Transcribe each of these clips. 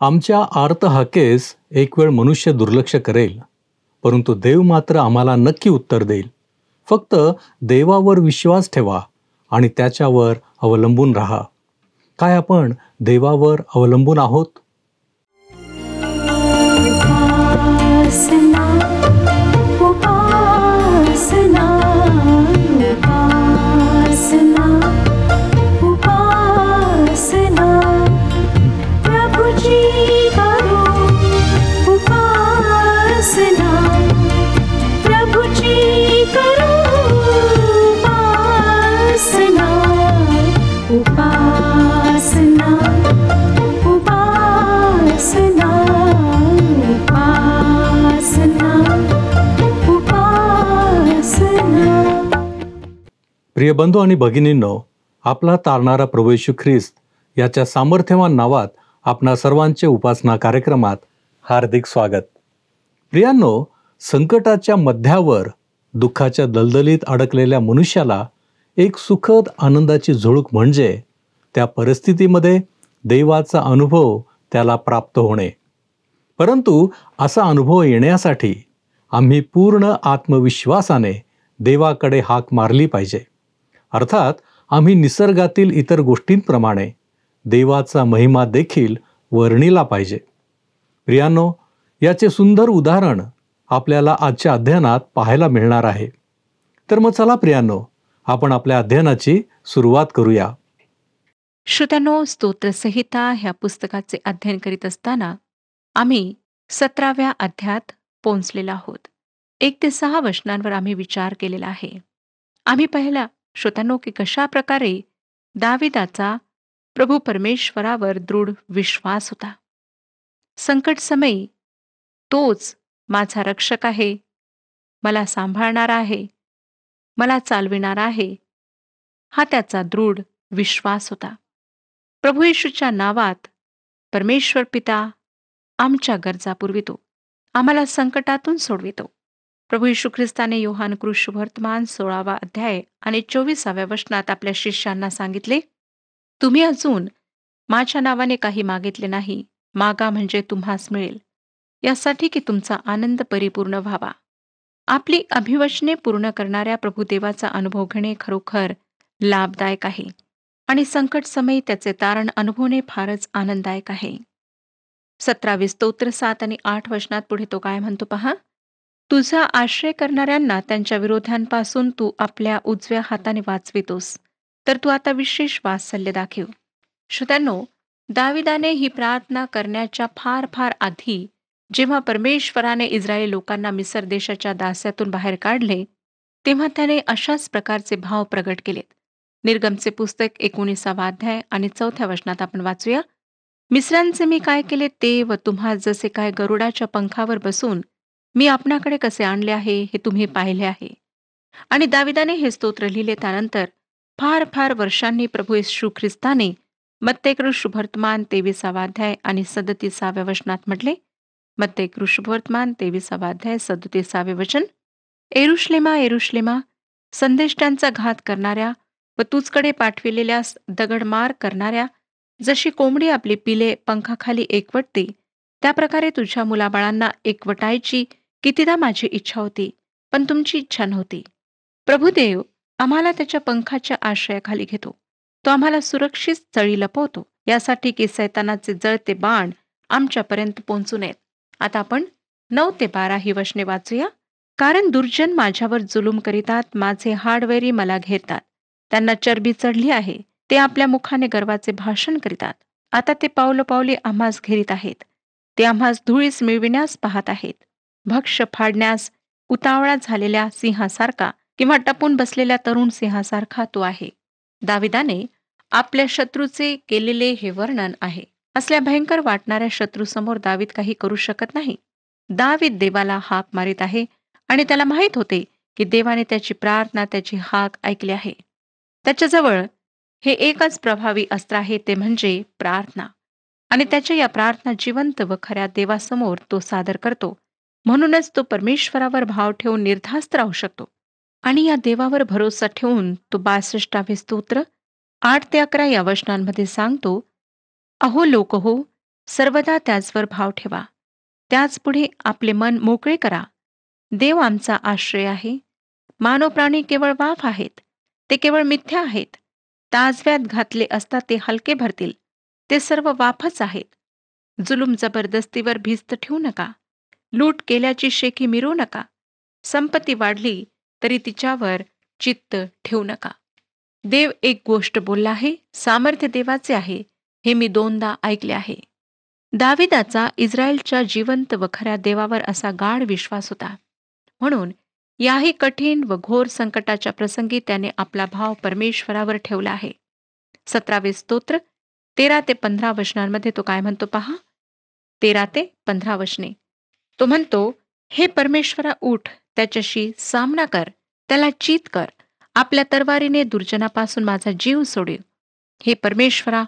आमच्या आर्त हाकेस एक वेळ मनुष्य दुर्लक्ष करेल, परंतु देव मात्र आम्हाला नक्की उत्तर देईल. फक्त देवावर विश्वास ठेवा आणि त्याच्यावर अवलंबून राहा. काय आपण देवावर अवलंबून आहोत? उपासना उपासना उपासना उपासना प्रभुजी करो उपासना प्रभुजी करो उपासना उपासना उपासना प्रिय बंधू आणि भगिनींनो, आपला तारणारा प्रभू येशू ख्रिस्त याच्या सामर्थ्यवान नावात आपणा सर्वांचे उपासना कार्यक्रमात हार्दिक स्वागत. प्रियांनो, संकटाच्या मध्यावर दुःखाच्या दलदलीत अडकलेल्या मनुष्याला एक सुखद आनंदाची झुळूक म्हणजे त्या परिस्थितीमध्ये देवाचा अनुभव त्याला प्राप्त होणे. परंतु असा अनुभव येण्यासाठी आम्ही पूर्ण आत्मविश्वासाने देवाकडे हाक मारली पाहिजे. अर्थात आम्ही निसर्गातील इतर गोष्टींप्रमाणे देवाचा महिमा देखील वर्णिला पाहिजे. प्रियांनो, याचे सुंदर उदाहरण आपल्याला आजच्या अध्ययनात पाहायला मिळणार आहे. तर मग चला प्रियांनो, आपण आपल्या अध्ययनाची सुरुवात करूया. श्रोत्यांनो, स्तोत्रसंहिता ह्या पुस्तकाचे अध्ययन करीत असताना आम्ही 17व्या अध्यायात पोहोचलेलो आहोत. 1 ते 6 वचनांवर आम्ही विचार केलेला आहे. आम्ही पाहिला श्रोत्यांनो की कशा प्रकारे दाविदाचा प्रभू परमेश्वरावर दृढ विश्वास होता. संकट समयी तोच माझा रक्षक आहे, मला सांभाळणारा आहे, मला चालविणारा आहे, हा त्याचा दृढ विश्वास होता. प्रभू येशूच्या नावात परमेश्वर पिता आमच्या गरजा पुरवितो, आम्हाला संकटातून सोडवितो. प्रभू येशू ख्रिस्ताने योहान कृष्णवर्तमान 16वा अध्याय आणि 24व्या वचनात आपल्या शिष्यांना सांगितले, तुम्ही अजून माझ्या नावाने काही मागितले नाही, मागा म्हणजे तुम्हास मिळेल, यासाठी की तुमचा आनंद परिपूर्ण व्हावा. आपली अभिवचने पूर्ण करणाऱ्या प्रभुदेवाचा अनुभव घेणे खरोखर लाभदायक आहे आणि संकट समयी त्याचे तारण अनुभवणे फारच आनंददायक आहे. 17वे स्तोत्र 7 आणि 8 वचनात पुढे तो काय म्हणतो पहा, तुझा आश्रय करणाऱ्यांना त्यांच्या विरोध्यांपासून तू आपल्या उजव्या हाताने वाचवितोस, तर तू आता विशेष वात्सल्य दाखव. श्रोत्यांनो, दाविदाने ही प्रार्थना करण्याच्या फार फार आधी जेव्हा परमेश्वराने इस्रायल लोकांना मिसर देशाच्या दास्यातून बाहेर काढले, तेव्हा त्याने अशाच प्रकारचे भाव प्रगट केलेत. निर्गमचे पुस्तक 19वा अध्याय आणि 4थ्या वचनात आपण वाचूया, मिस्रांचे मी काय केले ते व तुम्हा जसे काय गरुडाच्या पंखावर बसून मी आपणाकडे कसे आणले आहे हे तुम्ही पाहिले आहे. आणि दाविदाने हे स्तोत्र लिहिले त्यानंतर फार फार वर्षांनी प्रभू येशू ख्रिस्ताने मत्ते शुभवर्तमान 23वा अध्याय आणि 37व्या वचनात म्हटले, मत्ते शुभवर्तमान 23वा अध्याय 37वे वचन, एरुश्लेमा एरुश्लेमा, संदेष्टांचा घात करणाऱ्या व तुझकडे पाठविलेल्या दगडमार करणाऱ्या, जशी कोंबडी आपली पिले पंखाखाली एकवटते, त्या प्रकारे तुझ्या मुलाबाळांना एकवटायची कितीदा माझी इच्छा होती, पण तुमची इच्छा नव्हती. प्रभुदेव आम्हाला त्याच्या पंखाच्या आश्रयाखाली घेतो. तो आम्हाला सुरक्षित स्थळी लपवतो, यासाठी की सैतानाचे जळते बाण आमच्यापर्यंत पोहोचू नयेत. आता आपण 9 ते 12 ही वचने वाचूया. कारण दुर्जन माझ्यावर जुलूम करीतात, माझे हाडवैरी मला घेतात, त्यांना चरबी चढली आहे, ते आपल्या मुखाने गर्वाचे भाषण करीतात. आता ते पावलोपावली आम्हास घेरीत आहेत, ते आम्हास धुळीस मिळविण्यास पाहत आहेत. भक्ष फाडण्यास उतावळा झालेल्या सिंहासारखा किंवा टपून बसलेल्या तरुण सिंहासारखा तो आहे. दाविदाने आपल्या शत्रूचे केलेले हे वर्णन आहे. असल्या भयंकर वाटणाऱ्या शत्रूसमोर दावीद काही करू शकत नाही. दावीद देवाला हाक मारित आहे आणि त्याला माहीत होते की देवाने त्याची प्रार्थना, त्याची हाक ऐकली आहे. त्याच्याजवळ हे एकच प्रभावी अस्त्र आहे, ते म्हणजे प्रार्थना. आणि त्याच्या या प्रार्थना जिवंत व खऱ्या देवासमोर तो सादर करतो. म्हणूनच तो परमेश्वरावर भाव ठेवून निर्धास्त राहू शकतो. आणि या देवावर भरोसा ठेवून तो 62वे स्तोत्र 8 ते 11 या वचनांमध्ये सांगतो, अहो लोक हो, सर्वदा त्याचवर भाव ठेवा. त्याच पुढे आपले मन मोकळे करा. देव आमचा आश्रय आहे. मानव प्राणी केवळ वाफ आहेत. ते केवळ मिथ्या आहेत. ताजव्यात घातले असता ते हलके भरतील. ते सर्व वाफच आहेत. जुलूम जबरदस्तीवर भिस्त ठेवू नका. लूट केल्याची शेखी मिरवू नका. संपत्ती वाढली तरी तिच्यावर चित्त ठेवू नका. देव एक गोष्ट बोलला आहे, सामर्थ्य देवाचे आहे, हे मी 2दा ऐकले आहे. दाविदाचा इस्रायलच्या जिवंत व खऱ्या देवावर असा गाढ विश्वास होता. म्हणून याही कठीण व घोर संकटाच्या प्रसंगी त्याने आपला भाव परमेश्वरावर ठेवला आहे. 17वे स्तोत्र 13 ते 15 वचनांमध्ये तो काय म्हणतो पहा. 13 ते 15 वचने. तो म्हणतो, हे परमेश्वरा उठ, त्याच्याशी सामना कर, त्याला चीत कर. आपल्या तरवारीने दुर्जनापासून माझा जीव सोडव. हे परमेश्वरा,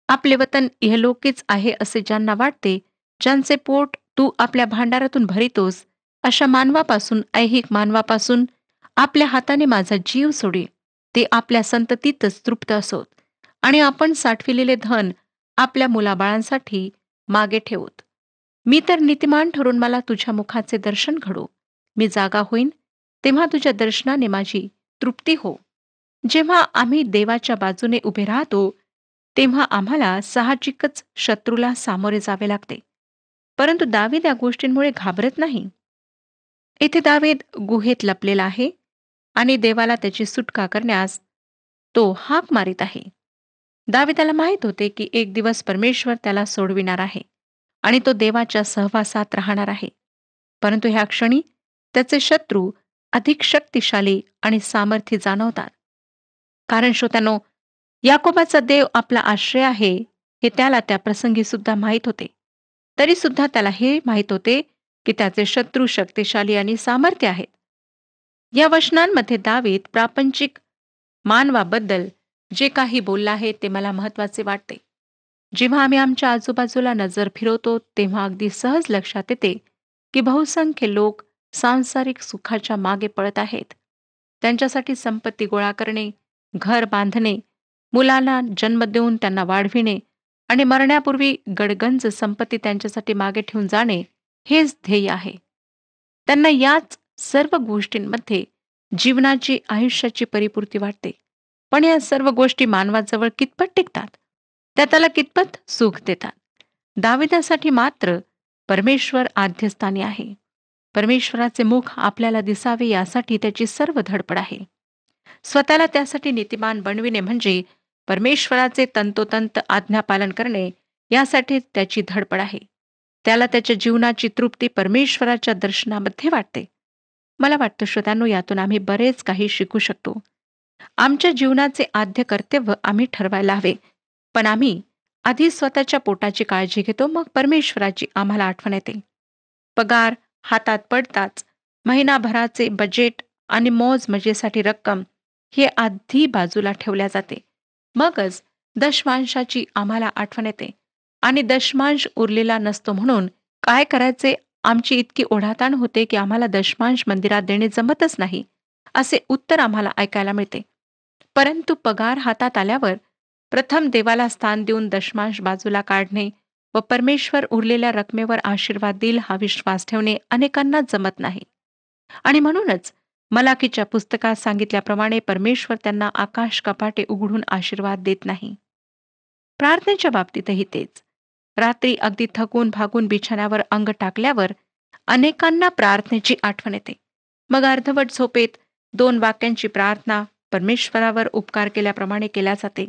आपले वतन इहलोकीच आहे असे ज्यांना वाटते, ज्यांचे पोट तू आपल्या भांडारातून भरितोस, अशा मानवापासून, ऐहिक मानवापासून आपल्या हाताने माझा जीव सोडे. ते आपल्या संततीतच तृप्त असोत आणि आपण साठविलेले धन आपल्या मुलाबाळांसाठी मागे ठेवोत. मी तर नीतिमान ठरून मला तुझ्या मुखाचे दर्शन घडो. मी जागा होईन तेव्हा तुझ्या दर्शनाने माझी तृप्ती हो. जेव्हा आम्ही देवाच्या बाजूने उभे राहतो तेव्हा आम्हाला साहजिकच शत्रूला सामोरे जावे लागते. परंतु दावीद या गोष्टींमुळे घाबरत नाही. येथे दावीद गुहेत लपलेला आहे आणि देवाला त्याची सुटका करण्यास तो हाक मारित आहे. दाविदाला माहीत होते की एक दिवस परमेश्वर त्याला सोडविणार आहे आणि तो देवाच्या सहवासात राहणार आहे. परंतु ह्या क्षणी त्याचे शत्रू अधिक शक्तिशाली आणि सामर्थ्य जाणवतात. कारण श्रोत्यानो, याकोबाचा देव आपला आश्रय आहे हे त्याला त्या प्रसंगी सुद्धा माहीत होते. तरी सुद्धा त्याला हे माहीत होते की त्याचे शत्रू शक्तिशाली आणि सामर्थ्य आहेत. या वचनांमध्ये दावीद प्रापंचिक मानवाबद्दल जे काही बोलला आहे ते मला महत्वाचे वाटते. जेव्हा आम्ही आमच्या आजूबाजूला नजर फिरवतो तेव्हा अगदी सहज लक्षात येते की बहुसंख्य लोक सांसारिक सुखाच्या मागे पळत आहेत. त्यांच्यासाठी संपत्ती गोळा करणे, घर बांधणे, मुलांना जन्म देऊन त्यांना वाढविणे आणि मरण्यापूर्वी गडगंज संपत्ती त्यांच्यासाठी मागे ठेवून जाणे हेच ध्येय आहे. त्यांना याच सर्व गोष्टींमध्ये जीवनाची, आयुष्याची परिपूर्ती वाटते. पण या सर्व गोष्टी मानवाजवळ कितपत टिकतात? त्या त्याला कितपत सुख देतात? दाविदासाठी मात्र परमेश्वर आद्यस्थानी आहे. परमेश्वराचे मुख आपल्याला दिसावे यासाठी त्याची सर्व धडपड आहे. स्वतःला त्यासाठी नीतिमान बनविणे म्हणजे परमेश्वराचे तंतोतंत आज्ञापालन करणे यासाठी त्याची धडपड आहे. त्याला त्याच्या जीवनाची तृप्ती परमेश्वराच्या दर्शनामध्ये वाटते. मला वाटतं श्रोत्यांनो, यातून आम्ही बरेच काही शिकू शकतो. आमच्या जीवनाचे आद्य कर्तव्य आम्ही ठरवायला हवे. पण आम्ही आधी स्वतःच्या पोटाची काळजी घेतो, मग परमेश्वराची आम्हाला आठवण येते. पगार हातात पडताच महिनाभराचे बजेट आणि मौज मजेसाठी रक्कम हे आधी बाजूला ठेवल्या जाते. मगच दशमांशाची आम्हाला आठवण येते आणि दशमांश उरलेला नसतो म्हणून काय करायचे आमची इतकी ओढाताण होते की आम्हाला दशमांश मंदिरात देणे जमतच नाही असे उत्तर आम्हाला ऐकायला मिळते. परंतु पगार हातात आल्यावर प्रथम देवाला स्थान देऊन दशमांश बाजूला काढणे व परमेश्वर उरलेल्या रकमेवर आशीर्वाद देईल हा विश्वास ठेवणे अनेकांना जमत नाही. आणि म्हणूनच मलाकीच्या पुस्तकात सांगितल्याप्रमाणे परमेश्वर त्यांना आकाश कपाटे उघडून आशीर्वाद देत नाही. प्रार्थनेच्या बाबतीतही तेच. रात्री अगदी थकून भागून बिछाण्यावर अंग टाकल्यावर अनेकांना प्रार्थनेची आठवण येते. मग अर्धवट झोपेत 2 वाक्यांची प्रार्थना परमेश्वरावर उपकार केल्याप्रमाणे केल्या जाते.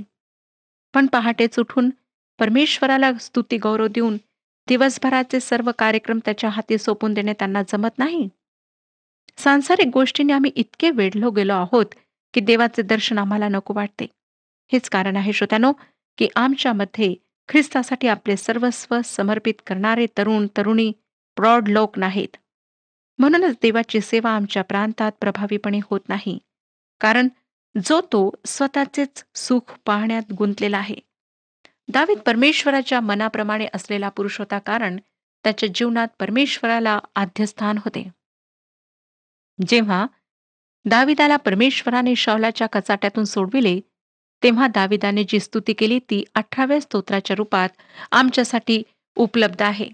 पण पहाटेच उठून परमेश्वराला स्तुती गौरव देऊन दिवसभराचे सर्व कार्यक्रम त्याच्या हाती सोपून देणे त्यांना जमत नाही. सांसारिक गोष्टींनी आम्ही इतके वेढलो गेलो आहोत की देवाचे दर्शन आम्हाला नको वाटते. हेच कारण आहे श्रोत्यानो की आमच्यामध्ये ख्रिस्तासाठी आपले सर्वस्व समर्पित करणारे तरुण तरुणी प्रौढ लोक नाहीत. म्हणूनच देवाची सेवा आमच्या प्रांतात प्रभावीपणे होत नाही. कारण जो तो स्वतःचेच सुख पाहण्यात गुंतलेला आहे. दावीद परमेश्वराच्या मनाप्रमाणे असलेला पुरुष होता, कारण त्याच्या जीवनात परमेश्वराला आद्यस्थान होते. जेव्हा दाविदाला परमेश्वराने शाऊलाच्या कचाट्यातून सोडविले तेव्हा दाविदाने जी स्तुती केली ती 18व्या स्तोत्राच्या रूपात आमच्यासाठी उपलब्ध आहे.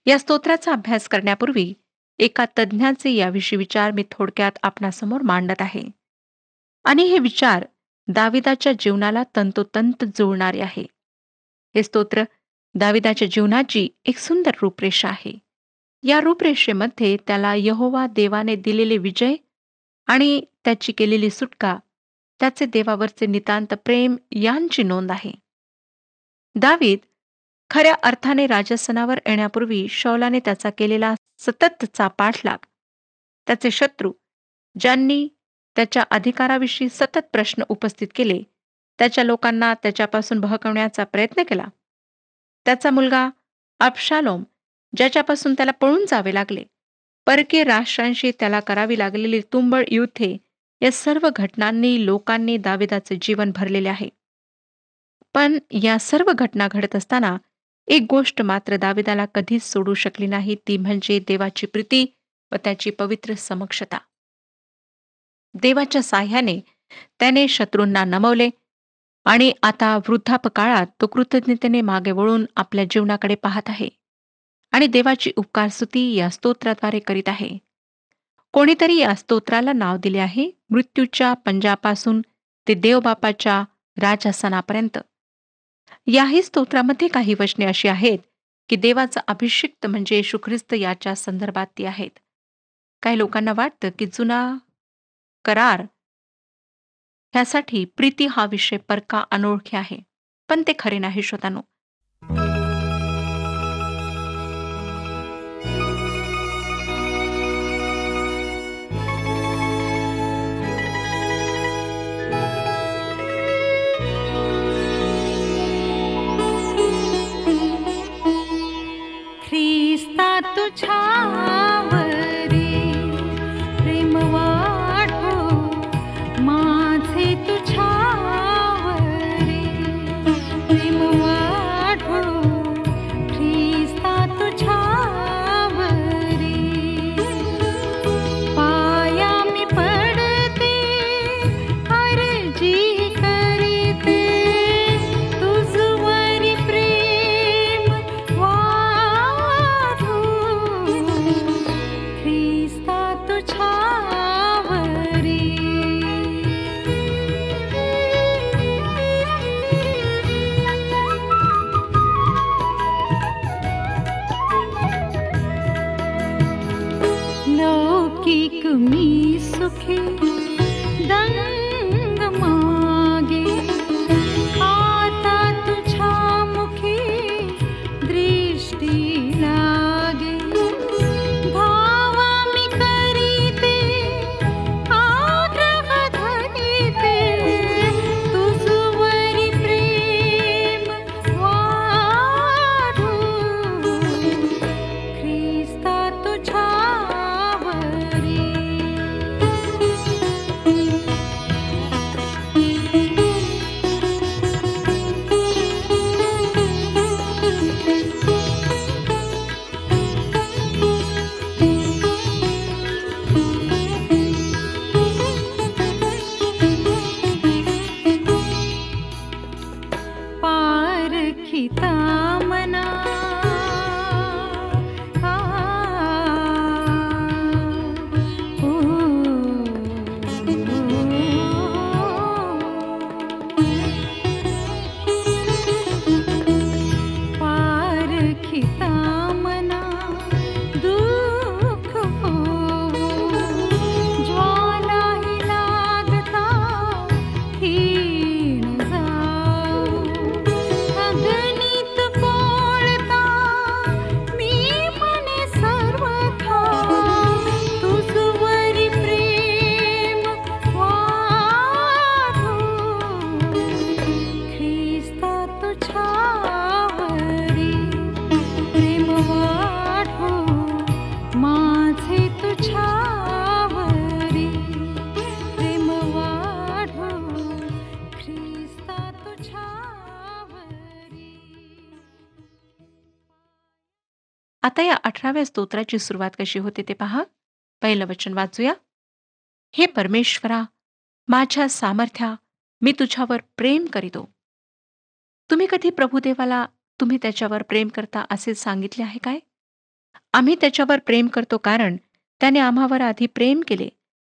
या स्तोत्राचा अभ्यास करण्यापूर्वी एका तज्ज्ञाचे याविषयी विचार मी थोडक्यात आपणासमोर मांडत आहे. आणि हे विचार दाविदाच्या जीवनाला तंतोतंत जुळणारे आहे. हे स्तोत्र दाविदाच्या जीवनाची एक सुंदर रूपरेषा आहे. या रूपरेषेमध्ये त्याला यहोवा देवाने दिलेले विजय आणि त्याची केलेली सुटका, त्याचे देवावरचे नितांत प्रेम यांची नोंद आहे. दावीद खऱ्या अर्थाने राजस्थानावर येण्यापूर्वी शौलाने त्याचा केलेला सततचा पाठलाग, त्याचे शत्रू ज्यांनी त्याच्या अधिकाराविषयी सतत प्रश्न उपस्थित केले, त्याच्या लोकांना त्याच्यापासून बहकवण्याचा प्रयत्न केला, त्याचा मुलगा अबशालोम ज्याच्यापासून त्याला पळून जावे लागले, परकीय राष्ट्रांशी त्याला करावी लागलेली तुंबळ युद्धे, या सर्व घटनांनी लोकांनी दाविदाचे जीवन भरलेले आहे. पण या सर्व घटना घडत असताना एक गोष्ट मात्र दाविदाला कधीच सोडू शकली नाही, ती म्हणजे देवाची प्रीती व त्याची पवित्र समक्षता. देवाच्या साह्याने त्याने शत्रूंना नमवले आणि आता वृद्धापकाळात तो कृतज्ञतेने मागे वळून आपल्या जीवनाकडे पाहत आहे आणि देवाची उपकारस्तुती या स्तोत्राद्वारे करीत आहे. कोणीतरी या स्तोत्राला नाव दिले आहे मृत्यूच्या पंजापासून ते देवबापाच्या राजसनापर्यंत. याही स्तोत्रामध्ये काही वचने अशी आहेत की देवाचा अभिषिक्त म्हणजे येशू ख्रिस्त याच्या संदर्भात ती आहेत. काही लोकांना वाटतं की जुना करार ह्यासाठी प्रीती हा विषय परका अनोळखी आहे, पण ते खरे नाही श्रोतांनो. ख्रिस्ता तुझ्यावरी प्रेम वाढो, माझे तुझ्यावरी प्रेम वाढो. ख्रिस्ता तुझ्यावरी पाया मी पडते, अर्जी करीते, तुझवरी प्रेम वाढो. ख्रिस्ता तुझ्यावरी लौकिक मी सुखी दंग मागे, आता तुझ्या मुखी दृष्टी लागे. भावा मी करीते, आग्रह धरीते, तुझवरी प्रेम वाढो. ख्रिस्ता तुझ्यावरी पारखिता मना ओ, पारखिता मना दुःख हो, ज्वालाही लागता हीण जाऊ. अग्नीत पोळता मी मने सर्वथा, तुझवरी प्रेम वाढो. ख्रिस्ता तुझ्यावरी प्रेम वाढो, माझे तुझ्यावरी प्रेम वाढो. ख्रिस्ता तुझ्यावरी. आता या 18व्या स्तोत्राची सुरुवात कशी होते ते पहा. पहिलं वचन वाचूया. हे परमेश्वरा, माझ्या सामर्थ्या, मी तुझ्यावर प्रेम करीतो. तुम्ही कधी प्रभुदेवाला तुम्ही त्याच्यावर प्रेम करता असे सांगितले आहे काय? आम्ही त्याच्यावर प्रेम करतो कारण त्याने आम्हावर आधी प्रेम केले,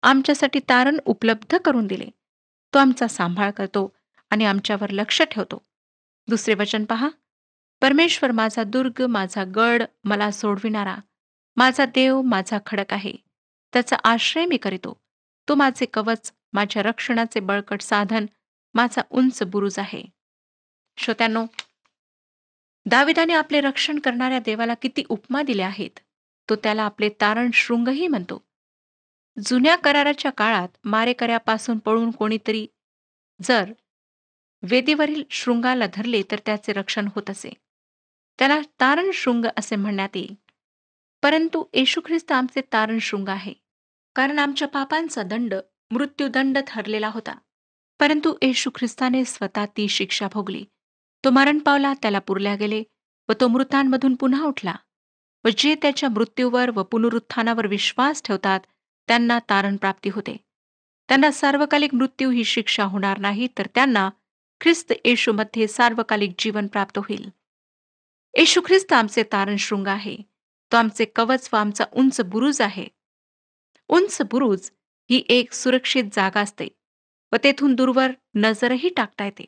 आमच्यासाठी तारण उपलब्ध करून दिले. तो आमचा सांभाळ करतो आणि आमच्यावर लक्ष ठेवतो. दुसरे वचन पहा. परमेश्वर माझा दुर्ग, माझा गड, मला सोडविणारा, माझा देव, माझा खडक आहे. त्याचा आश्रय मी करीतो. तो माझे कवच, माझ्या रक्षणाचे बळकट साधन, माझा उंच बुरुज आहे. श्रोत्यांनो, दाविदाने आपले रक्षण करणाऱ्या देवाला किती उपमा दिल्या आहेत. तो त्याला आपले तारण शृंगही म्हणतो. जुन्या कराराच्या काळात मारेकऱ्यापासून पळून कोणीतरी जर वेदीवरील शृंगाला धरले तर त्याचे रक्षण होत असे. त्याला तारण शृंग असे म्हणण्यात येईल. परंतु येशू ख्रिस्त आमचे तारण शृंग आहे, कारण आमच्या पापांचा दंड मृत्यूदंड ठरलेला होता. परंतु येशू ख्रिस्ताने स्वतः ती शिक्षा भोगली. तो मरण पावला, त्याला पुरल्या गेले व तो मृतांमधून पुन्हा उठला. व जे त्याच्या मृत्यूवर व पुनरुत्थानावर विश्वास ठेवतात त्यांना तारण प्राप्ती होते. त्यांना सार्वकालिक मृत्यू ही शिक्षा होणार नाही, तर त्यांना ख्रिस्त येशूमध्ये सार्वकालिक जीवन प्राप्त होईल. येशू ख्रिस्त आमचे तारण शृंग आहे. तो आमचे कवच व आमचा उंच बुरुज आहे. उंच बुरुज ही एक सुरक्षित जागा असते व तेथून दूरवर नजरही टाकता येते.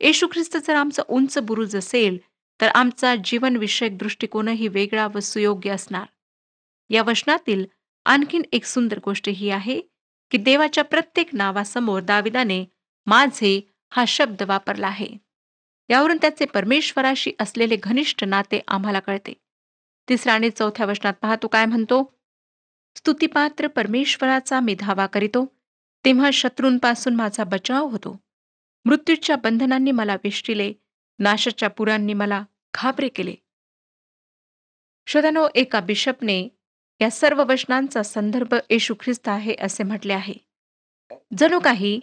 येशू ख्रिस्त जर आमचा उंच बुरुज असेल तर आमचा जीवनविषयक दृष्टिकोनही वेगळा व सुयोग्य असणार. या वचनातील आणखीन एक सुंदर गोष्ट ही आहे की देवाच्या प्रत्येक नावासमोर दाविदाने माझे हा शब्द वापरला आहे. यावरून त्याचे परमेश्वराशी असलेले घनिष्ठ नाते आम्हाला कळते. 3 आणि 4 वचनात पहा, तो काय म्हणतो? स्तुतिपात्र परमेश्वराचा मी धावा करीतो, तेव्हा शत्रूंपासून माझा बचाव होतो. मृत्यूच्या बंधनांनी मला वेष्टिले, नाशाच्या पुरांनी मला घाबरे केले. श्रोत्यानो, एका बिशपने या सर्व वचनांचा संदर्भ येशू ख्रिस्त आहे असे म्हटले आहे. जणू काही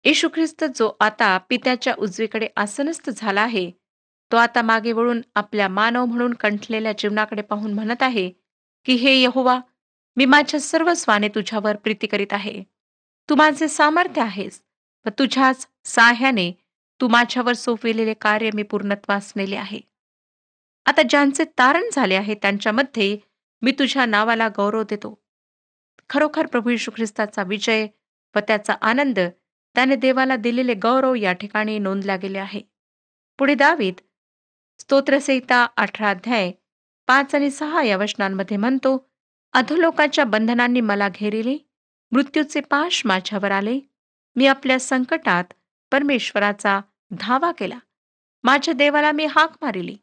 येशू ख्रिस्त जो आता पित्याच्या उजवीकडे आसनस्थ झाला आहे, तो आता मागे वळून आपल्या मानव म्हणून कंठलेल्या जीवनाकडे पाहून म्हणत आहे की हे यहोवा, मी माझ्या सर्व स्वाने तुझ्यावर प्रीती करीत आहे. तू माझे सामर्थ्य आहेस व तुझ्याच साह्याने तू माझ्यावर सोपविलेले कार्य मी पूर्णत्वास नेले आहे. आता ज्यांचे तारण झाले आहे त्यांच्यामध्ये मी तुझ्या नावाला गौरव देतो. खरोखर प्रभू येशू ख्रिस्ताचा विजय व त्याचा आनंद, त्याने देवाला दिलेले गौरव या ठिकाणी नोंदल्या गेले आहे. पुढे दावीद स्तोत्रसंहिता 18 अध्याय 5 आणि 6 या वचनांमध्ये म्हणतो, अधोलोकाच्या बंधनांनी मला घेरिले, मृत्यूचे पाश माझ्यावर आले. मी आपल्या संकटात परमेश्वराचा धावा केला. माझ्या देवाला मी हाक मारिली.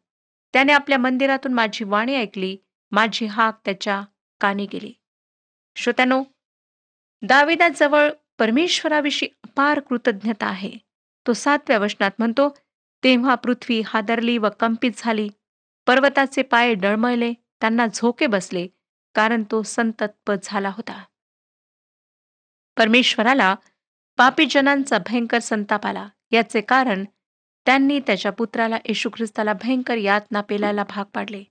त्याने आपल्या मंदिरातून माझी वाणी ऐकली. माझी हाक त्याच्या कानी गेली. श्रोत्यानो, दाविदाजवळ परमेश्वराविषयी अपार कृतज्ञता आहे. तो 7व्या वचनात म्हणतो, तेव्हा पृथ्वी हादरली व कंपित झाली. पर्वताचे पाय डळमळले, त्यांना झोके बसले, कारण तो संतप्त झाला होता. परमेश्वराला पापी जनांचा भयंकर संताप आला. याचे कारण त्यांनी त्याच्या पुत्राला येशू ख्रिस्ताला भयंकर यातना पेलायला भाग पाडले.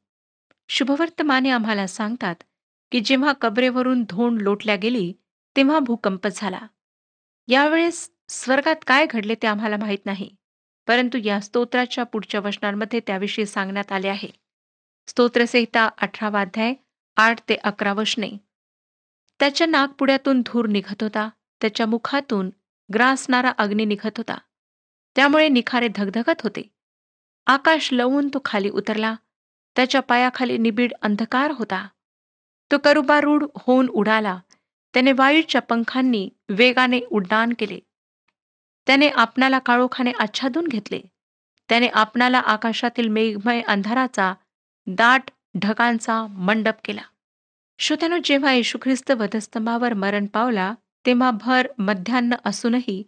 शुभवर्तमाने आम्हाला सांगतात की जेव्हा कबरेवरून धोंड लोटल्या गेली तेव्हा भूकंप झाला. यावेळेस स्वर्गात काय घडले ते आम्हाला माहीत नाही, परंतु या स्तोत्राच्या पुढच्या वचनांमध्ये त्याविषयी सांगण्यात आले आहे. स्तोत्रसंहिता 18 अध्याय 8 ते 11 वचने. त्याच्या नाकपुड्यातून धूर निघत होता, त्याच्या मुखातून ग्रासणारा अग्नी निघत होता, त्यामुळे निखारे धगधगत होते. आकाश लवून तो खाली उतरला, त्याच्या पायाखाली निबिड अंधकार होता. तो करुबारूढ होऊन उडाला, त्याने वायूच्या पंखांनी वेगाने उड्डाण केले. त्याने आपणाला काळोखाने आच्छादून घेतले. त्याने आपणाला आकाशातील मेघमय अंधाराचा, दाट ढगांचा मंडप केला. श्रोत्यानो, जेव्हा येशू ख्रिस्त वधस्तंभावर मरण पावला तेव्हा भर मध्यान्ह असूनही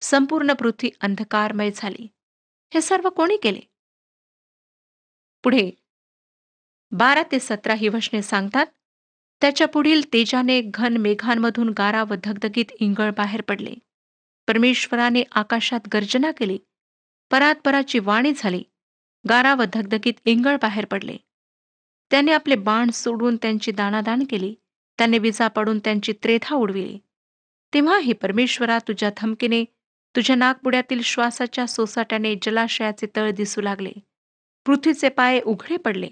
संपूर्ण पृथ्वी अंधकारमय झाली. हे सर्व कोणी केले? पुढे 12 ते 17 ही वचने सांगतात, त्याच्या पुढील तेजाने घन मेघांमधून गारा व धगधगीत इंगळ बाहेर पडले. परमेश्वराने आकाशात गर्जना केली, परात्पराची वाणी झाली, गारा व धगधगीत इंगळ बाहेर पडले. त्याने आपले बाण सोडून त्यांची दाणादाण केली, त्याने विजा पडून त्यांची त्रेधा उडविली. तेव्हा हे परमेश्वरा, तुझ्या धमकीने, तुझ्या नाकपुड्यातील श्वासाच्या सोसाट्याने जलाशयाचे तळ दिसू लागले. पृथ्वीचे पाय उघडे पडले.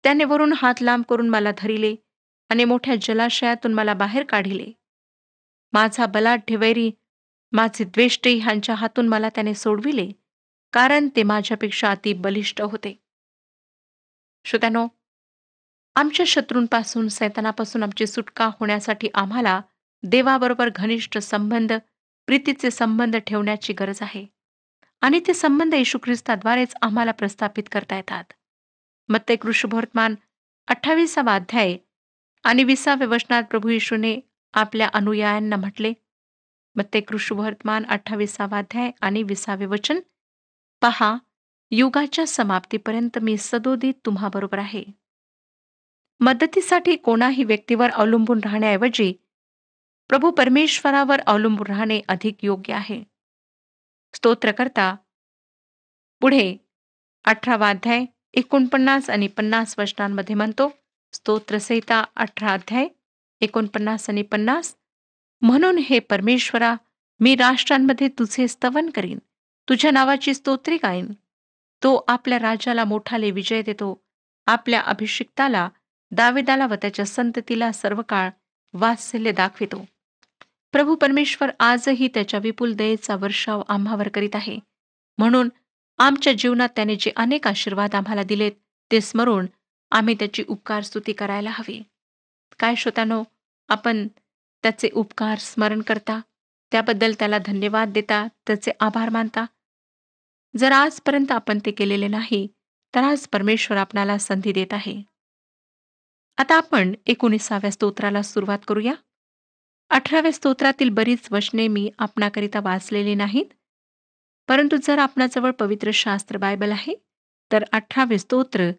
त्याने वरून हात लांब करून मला धरिले आणि मोठ्या जलाशयातून मला बाहेर काढिले. माझा बलाढ्य वैरी, माझे द्वेष्टे ह्यांच्या हातून मला त्याने सोडविले, कारण ते माझ्यापेक्षा अति बलिष्ठ होते. श्रोत्यानो, आमच्या शत्रूंपासून, सैतानापासून आमची सुटका होण्यासाठी आम्हाला देवाबरोबर घनिष्ठ संबंध, प्रीतीचे संबंध ठेवण्याची गरज आहे. आणि ते संबंध येशू ख्रिस्ताद्वारेच आम्हाला प्रस्थापित करता येतात. मत्ते कृष्णवर्तमान 28 अध्याय आणि 20 वचनात प्रभू येशूने आपल्या अनुयायांना म्हटले, मत्ते कृष्णवर्तमान 28 अध्याय आणि 20 वचन, पहा, युगाच्या समाप्तीपर्यंत मी सदोदित तुम्हाबरोबर आहे. मदतीसाठी कोणाही व्यक्तीवर अवलंबून राहण्याऐवजी प्रभू परमेश्वरावर अवलंबून राहणे अधिक योग्य आहे. स्तोत्रकर्ता पुढे 18 अध्याय 49 आणि 50 वचनांमध्ये म्हणतो, स्तोत्रसंहिता 18 अध्याय 49 आणि 50, म्हणून हे परमेश्वरा, मी राष्ट्रांमध्ये तुझे स्तवन करीन, तुझ्या नावाची स्तोत्रे गाईन. तो आपल्या राजाला मोठाले विजय देतो, आपल्या अभिषिक्ताला दाविदाला व त्याच्या संततीला सर्व काळ वात्सल्य दाखवितो. प्रभू परमेश्वर आजही त्याच्या विपुल दयेचा वर्षाव आम्हावर करीत आहे. म्हणून आमच्या जीवनात त्याने जे अनेक आशीर्वाद आम्हाला दिलेत ते स्मरून आम्ही त्याची उपकार स्तुती करायला हवी. काय श्रोत्यानो, आपण त्याचे उपकार स्मरण करता, त्याबद्दल त्याला धन्यवाद देता, त्याचे आभार मानता? जर आजपर्यंत आपण ते केलेले नाही, तर आज परमेश्वर आपणाला संधी देत आहे. आता आपण 19व्या स्तोत्राला सुरुवात करूया. 18व्या स्तोत्रातील बरीच वचने मी आपणाकरिता वाचलेली नाहीत, परंतु जर आपणाजवळ पवित्र शास्त्र बायबल आहे, तर 18वे स्तोत्र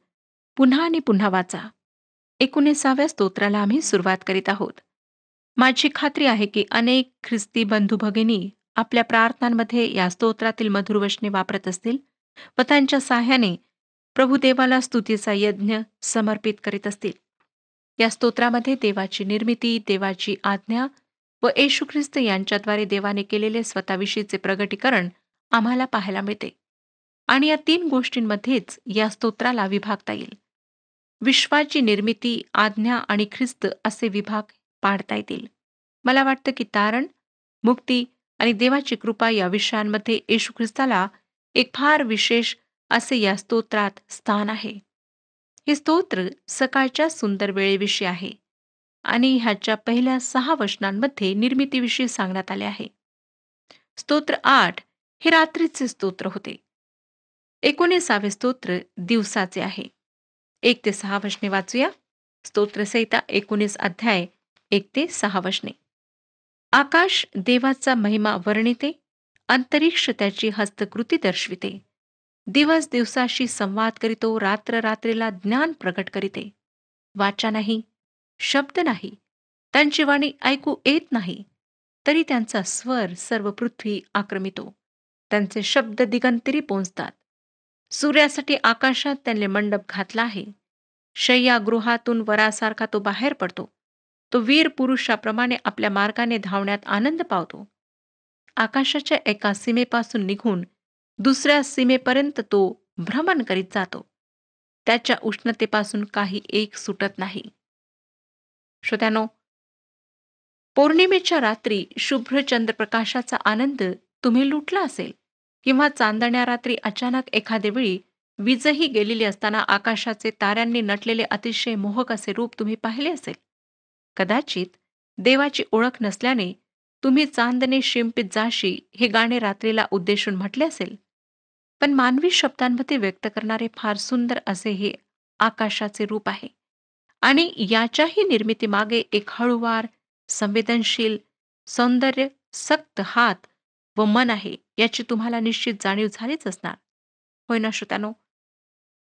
पुन्हा आणि पुन्हा वाचा. 19व्या स्तोत्राला आम्ही सुरुवात करीत आहोत. माझी खात्री आहे की अनेक ख्रिस्ती बंधू भगिनी आपल्या प्रार्थनांमध्ये या स्तोत्रातील मधुर वचने वापरत असतील व त्यांच्या साह्याने प्रभू देवाला स्तुतीचा यज्ञ समर्पित करीत असतील. या स्तोत्रामध्ये देवाची निर्मिती, देवाची आज्ञा व येशू ख्रिस्त यांच्याद्वारे देवाने केलेले स्वतःविषयीचे प्रगटीकरण आम्हाला पाहायला मिळते. आणि या 3 गोष्टींमध्येच या स्तोत्राला विभागता येईल. विश्वाची निर्मिती, आज्ञा आणि ख्रिस्त असे विभाग पाडता येतील. मला वाटतं की तारण, मुक्ती आणि देवाची कृपा या विषयांमध्ये येशू ख्रिस्ताला एक फार विशेष असे या स्तोत्रात स्थान आहे. हे स्तोत्र सकाळच्या सुंदर वेळेविषयी आहे आणि ह्याच्या पहिल्या 6 वचनांमध्ये निर्मितीविषयी सांगण्यात आले आहे. स्तोत्र 8 हे रात्रीचे स्तोत्र होते. 19वे स्तोत्र दिवसाचे आहे. 1 ते 6 वचने वाचूया. स्तोत्रसंहिता 19 अध्याय 1 ते 6 वचने. आकाश देवाचा महिमा वर्णिते, अंतरिक्ष त्याची हस्तकृती दर्शविते. दिवस दिवसाशी संवाद करीतो, रात्र रात्रीला ज्ञान प्रगट करीते. वाचा नाही, शब्द नाही, त्यांची वाणी ऐकू येत नाही, तरी त्यांचा स्वर सर्व पृथ्वी आक्रमितो. त्यांचे शब्द दिगंतरी पोहोचतात. सूर्यासाठी आकाशात त्यांनी मंडप घातला आहे. शय्यागृहातून वरासारखा तो बाहेर पडतो. तो वीर पुरुषाप्रमाणे आपल्या मार्गाने धावण्यात आनंद पावतो. आकाशाच्या एका सीमेपासून निघून दुसऱ्या सीमेपर्यंत तो भ्रमण करीत जातो. त्याच्या उष्णतेपासून काही एक सुटत नाही. श्रोत्यानो, पौर्णिमेच्या रात्री शुभ्र चंद्रप्रकाशाचा आनंद तुम्ही लुटला असेल, किंवा चांदण्या रात्री अचानक एखाद्या वेळी वीजही गेलेली असताना आकाशाचे ताऱ्यांनी नटलेले अतिशय मोहक असे रूप तुम्ही पाहिले असेल. कदाचित देवाची ओळख नसल्याने तुम्ही चांदणे शिंपित जाशी हे गाणे रात्रीला उद्देशून म्हटले असेल. पण मानवी शब्दांमध्ये व्यक्त करणारे फार सुंदर असे हे आकाशाचे रूप आहे. आणि याच्याही निर्मितीमागे एक हळूवार, संवेदनशील, सौंदर्य सक्त हात व मन आहे, याची तुम्हाला निश्चित जाणीव झालीच असणार. होय ना श्रोत्यानो?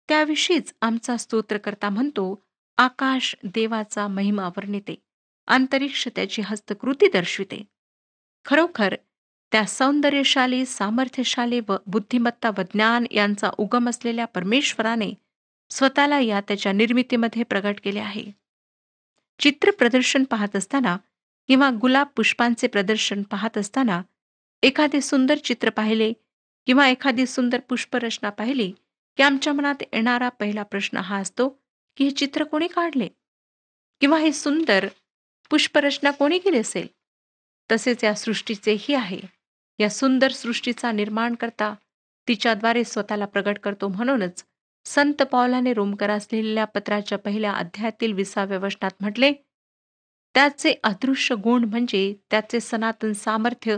त्याविषयीच आमचा स्तोत्रकर्ता म्हणतो, आकाश देवाचा महिमा वर्णिते, अंतरिक्ष त्याची हस्तकृती दर्शविते. खरोखर त्या सौंदर्यशाली, सामर्थ्यशाली व बुद्धिमत्ता व ज्ञान यांचा उगम असलेल्या परमेश्वराने स्वतःला या त्याच्या निर्मितीमध्ये प्रगट केले आहे. चित्र प्रदर्शन पाहत असताना किंवा गुलाब पुष्पांचे प्रदर्शन पाहत असताना एखादे सुंदर चित्र पाहिले किंवा एखादी सुंदर पुष्परचना पाहिली की आमच्या मनात येणारा पहिला प्रश्न हा असतो की हे चित्र कोणी काढले किंवा हे सुंदर पुष्परचना कोणी केली असेल. तसेच या सृष्टीचेही आहे. या सुंदर सृष्टीचा निर्माण करता तिच्याद्वारे स्वतःला प्रगट करतो. म्हणूनच संत पौलाने रोमकरास लिहिलेल्या पत्राच्या पहिल्या अध्यायातील 20व्या वचनात म्हटले, त्याचे अदृश्य गुण म्हणजे त्याचे सनातन सामर्थ्य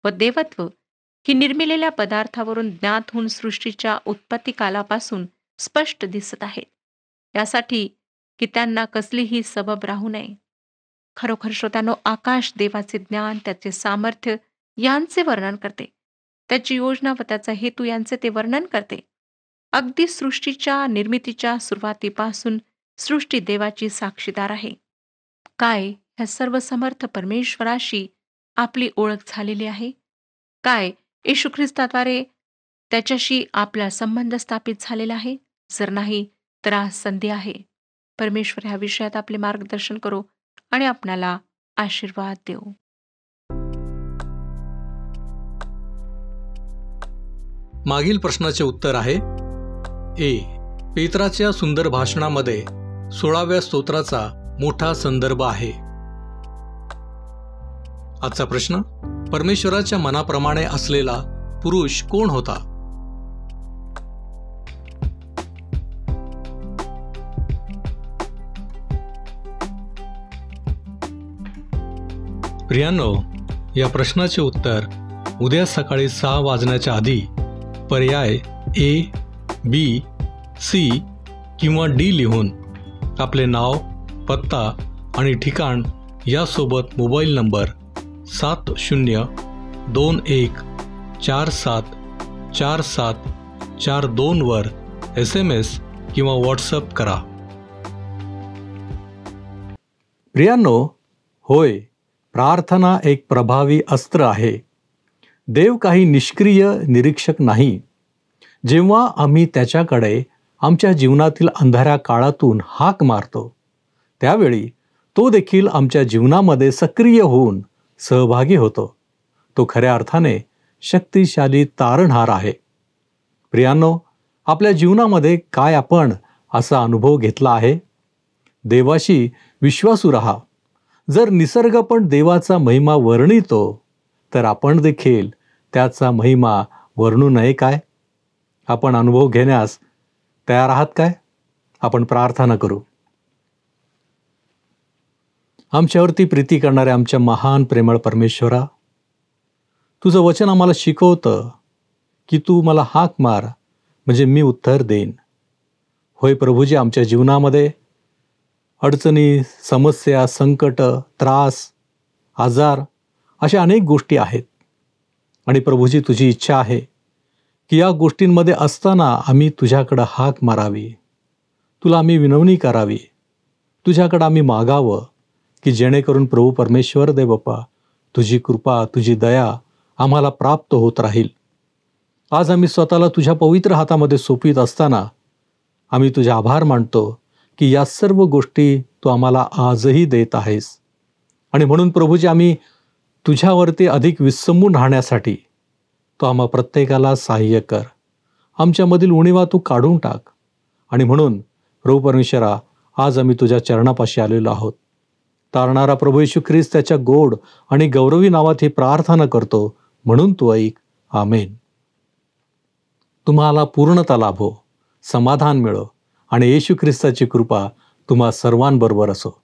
व देवत्व ही निर्मिलेल्या पदार्थावरून ज्ञात होऊन सृष्टीच्या उत्पत्ती कालापासून स्पष्ट दिसत आहेत. यासाठी की त्यांना कसलीही सबब राहू नये. खरोखर श्रोत्यानो, आकाश देवाचे ज्ञान, त्याचे सामर्थ्य यांचे वर्णन करते. त्याची योजना व त्याचा हेतू यांचे ते वर्णन करते. अगदी सृष्टीच्या निर्मितीच्या सुरुवातीपासून सृष्टी देवाची साक्षीदार आहे. काय ह्या सर्व समर्थ परमेश्वराशी आपली ओळख झालेली आहे? काय येशू ख्रिस्ताद्वारे त्याच्याशी आपला संबंध स्थापित झालेला आहे? जर नाही तर आज संधी आहे. परमेश्वर ह्या विषयात आपले मार्गदर्शन करो आणि आपणाला आशीर्वाद देऊ. मागील प्रश्नाचे उत्तर आहे ए. पेत्राच्या सुंदर भाषणामध्ये 16व्या स्तोत्राचा मोठा संदर्भ आहे. आजचा प्रश्न, परमेश्वराच्या मनाप्रमाणे असलेला पुरुष कोण होता? प्रियांनो, या प्रश्नाचे उत्तर उद्या सकाळी 6 वाजण्याच्या आधी पर्याय ए, बी, सी किंवा डी लिहून आपले नाव, पत्ता आणि ठिकाण यासोबत मोबाईल नंबर 7021474742 वर SMS किंवा व्हॉट्सअप करा. प्रियांनो, होय, प्रार्थना एक प्रभावी अस्त्र आहे. देव काही निष्क्रिय निरीक्षक नाही. जेव्हा आम्ही त्याच्याकडे आमच्या जीवनातील अंधाऱ्या काळातून हाक मारतो, त्यावेळी तो देखील आमच्या जीवनामध्ये सक्रिय होऊन सहभागी होतो. तो खऱ्या अर्थाने शक्तिशाली तारणहार आहे. प्रियांनो, आपल्या जीवनामध्ये काय आपण असा अनुभव घेतला आहे? देवाशी विश्वासू राहा. जर निसर्ग पण देवाचा महिमा वर्णितो, तर आपण देखील त्याचा महिमा वर्णू नये काय? आपण अनुभव घेण्यास तयार आहात काय? आपण प्रार्थना करू. आमच्यावरती प्रीती करणाऱ्या आमच्या महान प्रेमळ परमेश्वरा, तुझं वचन आम्हाला शिकवतं की तू मला हाक मार म्हणजे मी उत्तर देईन. होय प्रभूजी, आमच्या जीवनामध्ये अडचणी, समस्या, संकट, त्रास, आजार अशा अनेक गोष्टी आहेत. आणि प्रभूजी, तुझी इच्छा आहे की या गोष्टींमध्ये असताना आम्ही तुझ्याकडं हाक मारावी, तुला आम्ही विनवणी करावी, तुझ्याकडं आम्ही मागावं की जेणेकरून प्रभू परमेश्वर देव बाप्पा, तुझी कृपा, तुझी दया आम्हाला प्राप्त होत राहील. आज आम्ही स्वतःला तुझ्या पवित्र हातामध्ये सोपवीत असताना आम्ही तुझे आभार मानतो की या सर्व गोष्टी तू आम्हाला आजही देत आहेस. आणि म्हणून प्रभूजी, आम्ही तुझ्यावरती अधिक विसंबून राहण्यासाठी तो आम्हा प्रत्येकाला सहाय्य कर. आमच्यामधील उणीवा तू काढून टाक. आणि म्हणून प्रभू परमेश्वरा, आज आम्ही तुझ्या चरणापाशी आलेलो आहोत. तारणारा प्रभू येशू ख्रिस्त त्याच्या गोड आणि गौरवी नावात ही प्रार्थना करतो, म्हणून तू ऐक. आमेन. तुम्हाला पूर्णता लाभो, समाधान मिळो आणि येशू ख्रिस्ताची कृपा तुम्हा सर्वांबरोबर असो.